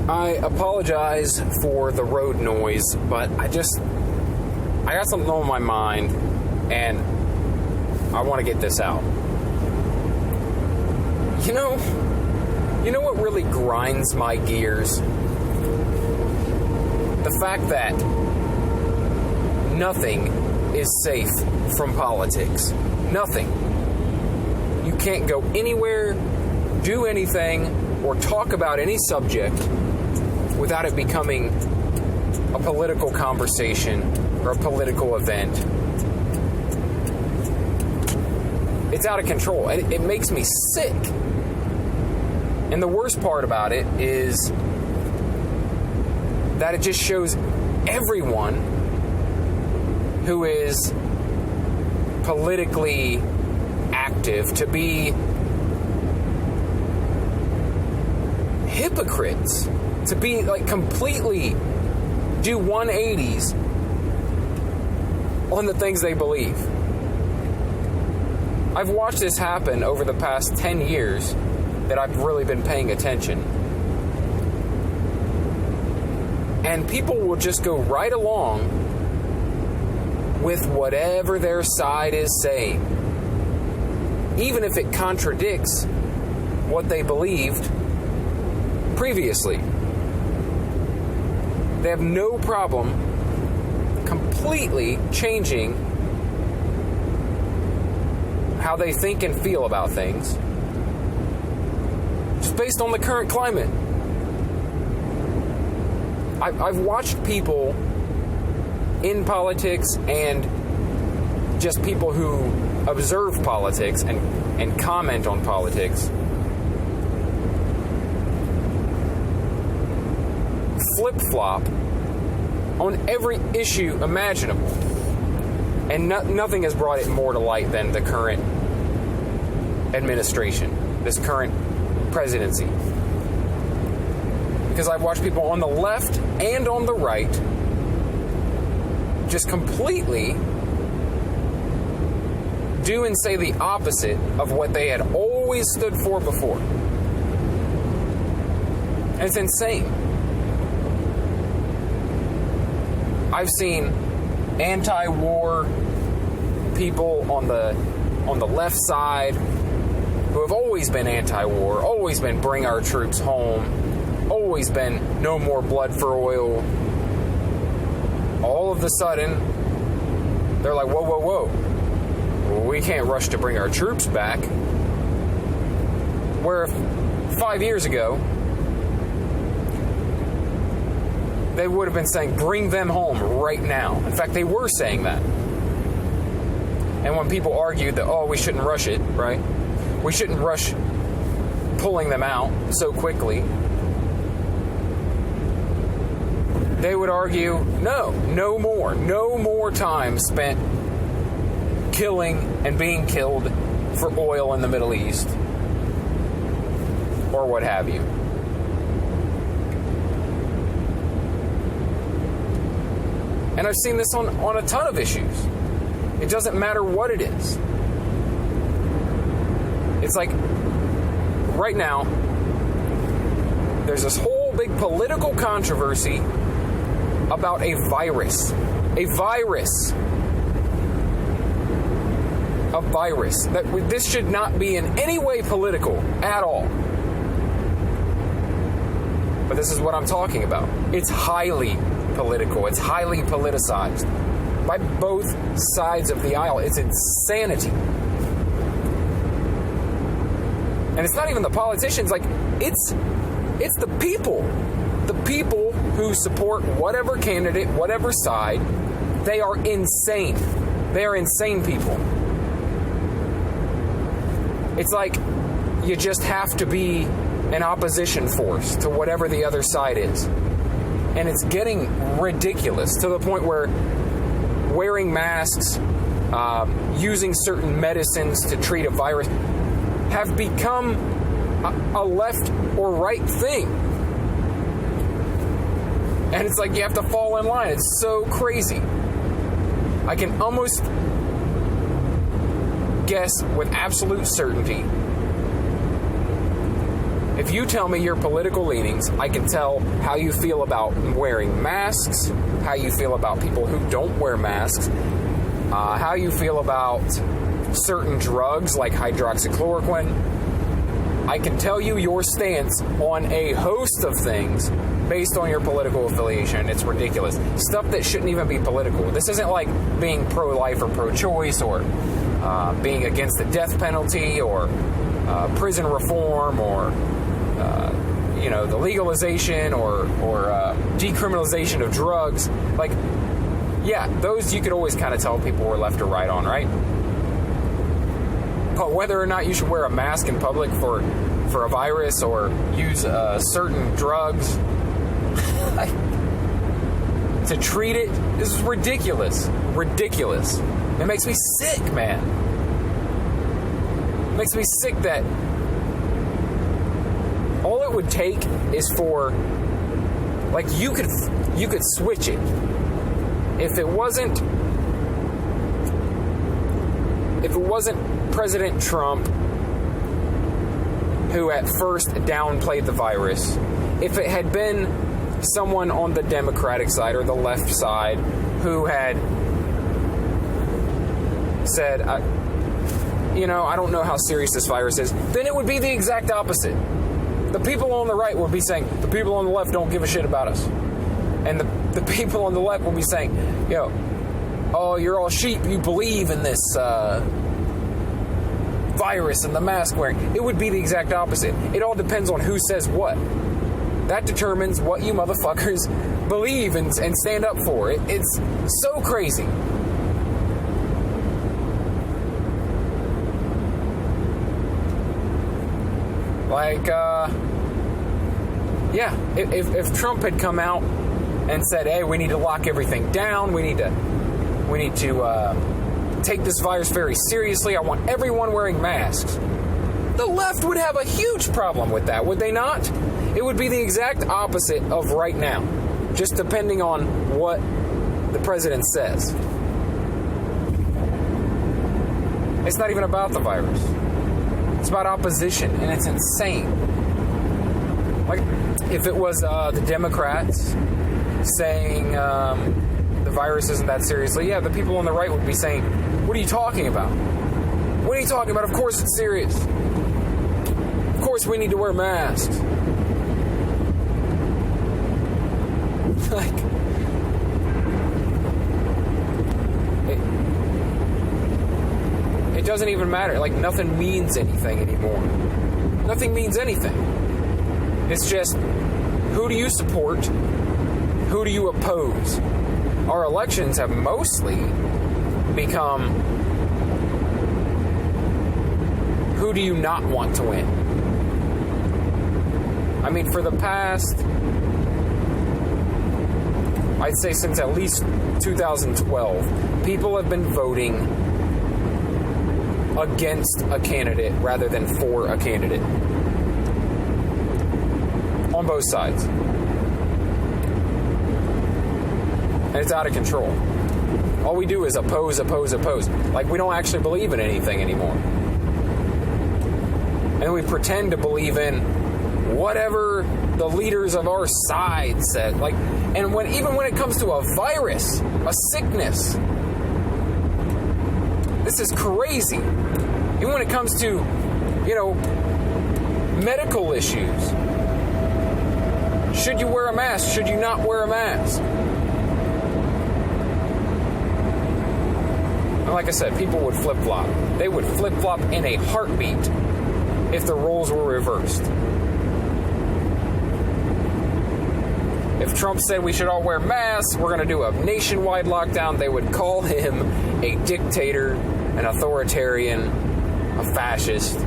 I apologize for the road noise, but I got something on my mind, and I want to get this out. You know what really grinds my gears? The fact that nothing is safe from politics. Nothing. You can't go anywhere, do anything, or talk about any subject without it becoming a political conversation or a political event. It's out of control. It makes me sick. And the worst part about it is that it just shows everyone who is politically active to be hypocrites, to be like completely do 180s on the things they believe. I've watched this happen over the past 10 years that I've really been paying attention. And people will just go right along with whatever their side is saying, even if it contradicts what they believed previously. They have no problem completely changing how they think and feel about things just based on the current climate. I've watched people in politics and just people who observe politics and comment on politics flip-flop on every issue imaginable. And nothing has brought it more to light than the current administration, this current presidency. Because I've watched people on the left and on the right just completely do and say the opposite of what they had always stood for before. And it's insane. I've seen anti-war people on the left side who have always been anti-war, always been bring our troops home, always been no more blood for oil. All of a sudden, they're like, whoa, whoa, whoa. Well, we can't rush to bring our troops back. Where 5 years ago, they would have been saying, bring them home right now. In fact, they were saying that. And when people argued that, we shouldn't rush it, right? We shouldn't rush pulling them out so quickly. They would argue, no more time spent killing and being killed for oil in the Middle East, or what have you. And I've seen this on a ton of issues. It doesn't matter what it is. It's like, right now, there's this whole big political controversy about a virus. A virus. A virus. This should not be in any way political at all. But this is what I'm talking about. It's highly political. It's highly politicized by both sides of the aisle. It's insanity. And it's not even the politicians. Like, it's the people. The people who support whatever candidate, whatever side. They are insane. They are insane people. It's like you just have to be an opposition force to whatever the other side is. And it's getting ridiculous to the point where wearing masks, using certain medicines to treat a virus have become a left or right thing. And it's like you have to fall in line. It's so crazy. I can almost guess with absolute certainty If you tell me your political leanings, I can tell how you feel about wearing masks, how you feel about people who don't wear masks, how you feel about certain drugs like hydroxychloroquine. I can tell you your stance on a host of things based on your political affiliation. It's ridiculous. Stuff that shouldn't even be political. This isn't like being pro-life or pro-choice or being against the death penalty or prison reform or the legalization or decriminalization of drugs. Like, yeah, those you could always kind of tell people were left or right on, right? But whether or not you should wear a mask in public for a virus or use certain drugs to treat it, this is ridiculous. Ridiculous. It makes me sick, man. It makes me sick that all it would take is for, like, you could switch it. If it wasn't President Trump who at first downplayed the virus, if it had been someone on the Democratic side or the left side who had said, I don't know how serious this virus is, then it would be the exact opposite. The people on the right would be saying, the people on the left don't give a shit about us. And the people on the left will be saying, oh, you're all sheep, you believe in this virus and the mask wearing. It would be the exact opposite. It all depends on who says what. That determines what you motherfuckers believe and stand up for. It's so crazy. Like, if Trump had come out and said, hey, we need to lock everything down, we need to take this virus very seriously, I want everyone wearing masks, the left would have a huge problem with that, would they not? It would be the exact opposite of right now, just depending on what the president says. It's not even about the virus. It's about opposition, and it's insane. Like, if it was the Democrats saying the virus isn't that seriously, yeah, the people on the right would be saying, what are you talking about? What are you talking about? Of course it's serious. Of course we need to wear masks. Like, it doesn't even matter. Like, nothing means anything anymore. Nothing means anything. It's just, who do you support? Who do you oppose? Our elections have mostly become, who do you not want to win? I mean, for the past, I'd say since at least 2012, people have been voting against a candidate rather than for a candidate. On both sides. And it's out of control. All we do is oppose. Like, we don't actually believe in anything anymore. And we pretend to believe in whatever the leaders of our side said. Like, and even when it comes to a virus, a sickness, this is crazy. Even when it comes to, medical issues. Should you wear a mask? Should you not wear a mask? And like I said, people would flip-flop. They would flip-flop in a heartbeat if the roles were reversed. If Trump said we should all wear masks, we're going to do a nationwide lockdown, they would call him a dictator, an authoritarian, a fascist.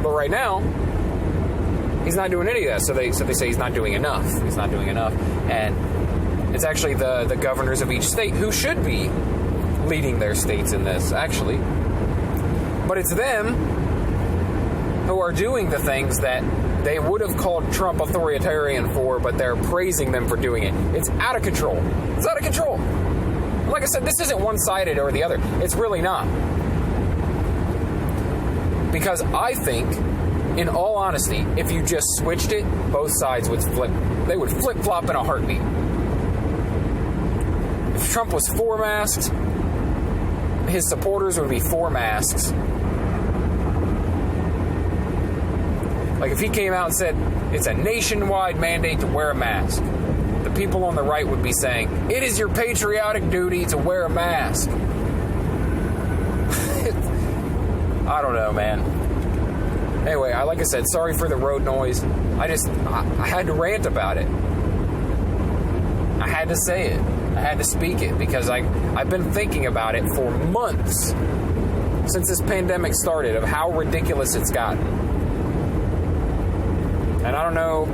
But right now, he's not doing any of that. So they say he's not doing enough. He's not doing enough. And it's actually the governors of each state who should be leading their states in this, actually. But it's them who are doing the things that they would have called Trump authoritarian for, but they're praising them for doing it. It's out of control. It's out of control. Like I said, this isn't one-sided or the other. It's really not. Because I think, in all honesty, if you just switched it, both sides would flip. They would flip-flop in a heartbeat. If Trump was for masks, his supporters would be for masks. Like if he came out and said, it's a nationwide mandate to wear a mask, the people on the right would be saying, it is your patriotic duty to wear a mask. I don't know, man. Anyway, like I said, sorry for the road noise. I had to rant about it. I had to say it. I had to speak it because I've been thinking about it for months since this pandemic started of how ridiculous it's gotten. And I don't know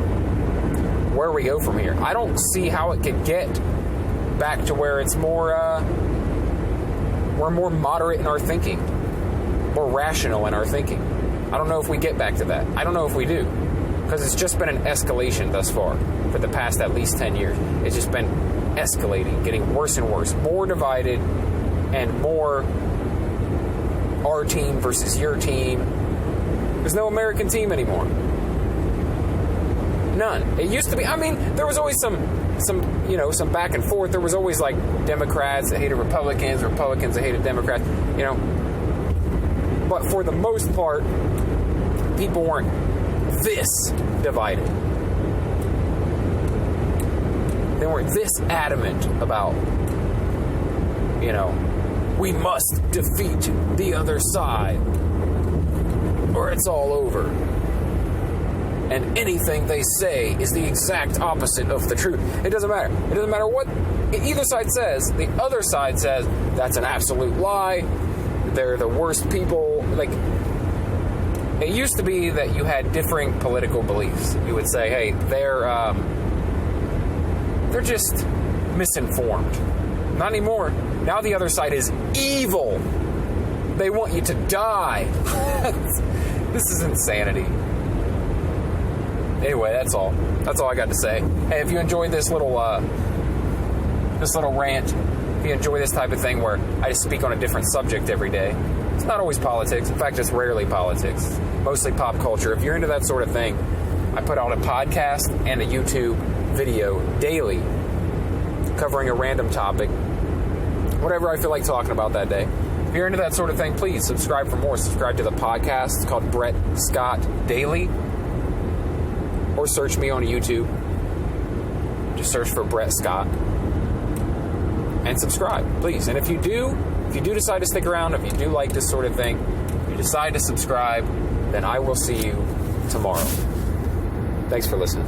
where we go from here. I don't see how it could get back to where it's more, we're more moderate in our thinking, more rational in our thinking. I don't know if we get back to that. I don't know if we do. Because it's just been an escalation thus far for the past at least 10 years. It's just been escalating, getting worse and worse, more divided and more our team versus your team. There's no American team anymore. None. It used to be, there was always some back and forth. There was always like Democrats that hated Republicans, Republicans that hated Democrats, But for the most part, people weren't this divided. They weren't this adamant about, we must defeat the other side or it's all over. And anything they say is the exact opposite of the truth. It doesn't matter. It doesn't matter what either side says. The other side says that's an absolute lie. They're the worst people. Like, it used to be that you had differing political beliefs. You would say, hey, they're just misinformed. Not anymore. Now the other side is evil. They want you to die. This is insanity. Anyway, that's all. That's all I got to say. Hey, if you enjoyed this little rant, if you enjoy this type of thing where I just speak on a different subject every day, it's not always politics. In fact, it's rarely politics. It's mostly pop culture. If you're into that sort of thing, I put out a podcast and a YouTube video daily covering a random topic, whatever I feel like talking about that day. If you're into that sort of thing, please subscribe for more. Subscribe to the podcast. It's called Brett Scott Daily. Or search me on YouTube. Just search for Brett Scott. And subscribe, please. And if you do decide to stick around, if you do like this sort of thing, if you decide to subscribe, then I will see you tomorrow. Thanks for listening.